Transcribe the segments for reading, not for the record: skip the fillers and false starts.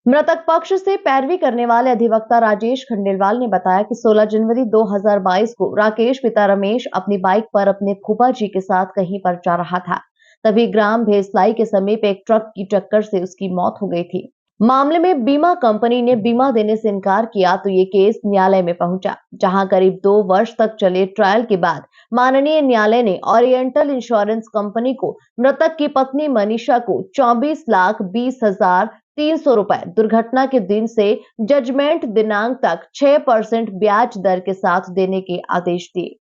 मृतक पक्ष से पैरवी करने वाले अधिवक्ता राजेश खंडेलवाल ने बताया कि 16 जनवरी 2022 को राकेश पिता रमेश अपनी बाइक पर अपने फूफा जी के साथ कहीं पर जा रहा था। तभी ग्राम भेसलाई के समीप एक ट्रक की टक्कर से उसकी मौत हो गई थी। मामले में बीमा कंपनी ने बीमा देने से इनकार किया तो ये केस न्यायालय में पहुंचा, जहां करीब 2 वर्ष तक चले ट्रायल के बाद माननीय न्यायालय ने ओरिएंटल इंश्योरेंस कंपनी को मृतक की पत्नी मनीषा को 24,20,300 रुपए दुर्घटना के दिन से जजमेंट दिनांक तक 6% ब्याज दर के साथ देने के आदेश दिए।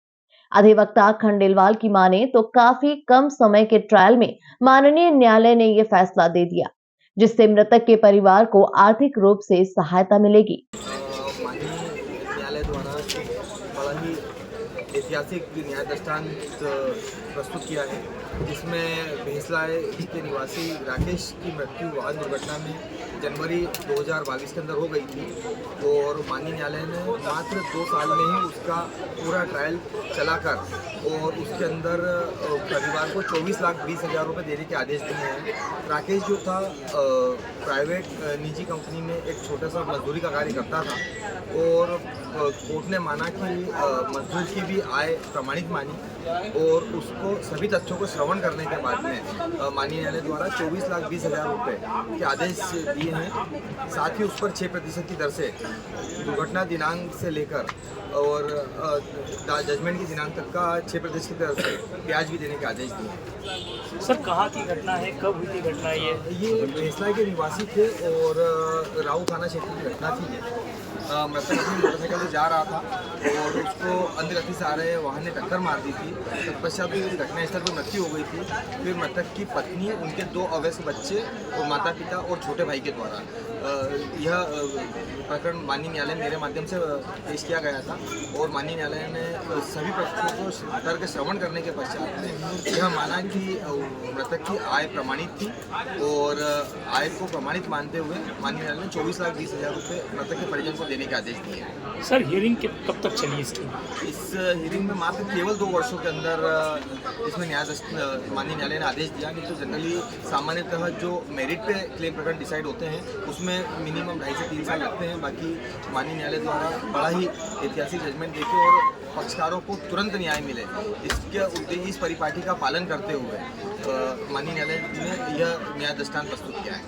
अधिवक्ता खंडेलवाल की माने तो काफी कम समय के ट्रायल में माननीय न्यायालय ने यह फैसला दे दिया, जिससे मृतक के परिवार को आर्थिक रूप से सहायता मिलेगी। माननीय न्यायालय द्वारा बड़ा ही ऐतिहासिक न्याय दृष्टांत प्रस्तुत किया है, जिसमें भेसलाई के निवासी राकेश की मृत्यु वाहन दुर्घटना में जनवरी 2022 के अंदर हो गई थी और माननीय न्यायालय ने मात्र 2 साल में ही उसका पूरा ट्रायल चलाकर और उसके अंदर परिवार को 24,20,000 रुपये देने के आदेश दिए हैं। राकेश जो था प्राइवेट निजी कंपनी में एक छोटा सा मजदूरी का कार्य करता था और कोर्ट ने माना कि मजदूर की भी आय प्रमाणित मानी और उसको सभी तथ्यों को श्रवण करने के बाद में माननीय न्यायालय द्वारा 24,20,000 रुपये के आदेश दिए हैं। साथ ही उस पर 6% की दर से दुर्घटना दिनांक से लेकर और जजमेंट की दिनांक तक का 6% की दर से ब्याज भी देने के आदेश दिए। सर कहाँ की घटना है, कब हुई थी घटना? ये भेसलाई के निवासी थे और राऊ थाना क्षेत्र की घटना थी। ये मृतक अपनी मोटरसाइकिल से जा रहा था और उसको अंधगति से आ रहे वाहन ने टक्कर मार दी थी। तत्पश्चात घटनास्थल पर मृत्यु हो गई थी। फिर मृतक की पत्नी, उनके 2 अवयस्क बच्चे और माता पिता और छोटे भाई के द्वारा यह प्रकरण माननीय न्यायालय मेरे माध्यम से पेश किया गया था और माननीय न्यायालय ने सभी पक्षों को तर्क श्रवण करने के पश्चात यह माना कि मृतक की आय प्रमाणित थी और आय को प्रमाणित मानते हुए माननीय न्यायालय ने 24,20,000 रुपये मृतक के परिजन को देने के आदेश दिए हैं। सर हियरिंग कब तक चली इसकी? इस हियरिंग में मात्र केवल 2 वर्षों के अंदर इसमें माननीय न्यायालय ने आदेश दिया कि तो जनरली सामान्यतः जो मेरिट पे क्लेम प्रकरण डिसाइड होते हैं उसमें मिनिमम 2.5 से 3 साल लगते हैं। बाकी माननीय न्यायालय द्वारा बड़ा ही ऐतिहासिक जजमेंट देके और पक्षकारों को तुरंत न्याय मिले, इस परिपाटी का पालन करते हुए माननीय न्यायालय ने यह न्याय दृष्टांत प्रस्तुत किया है।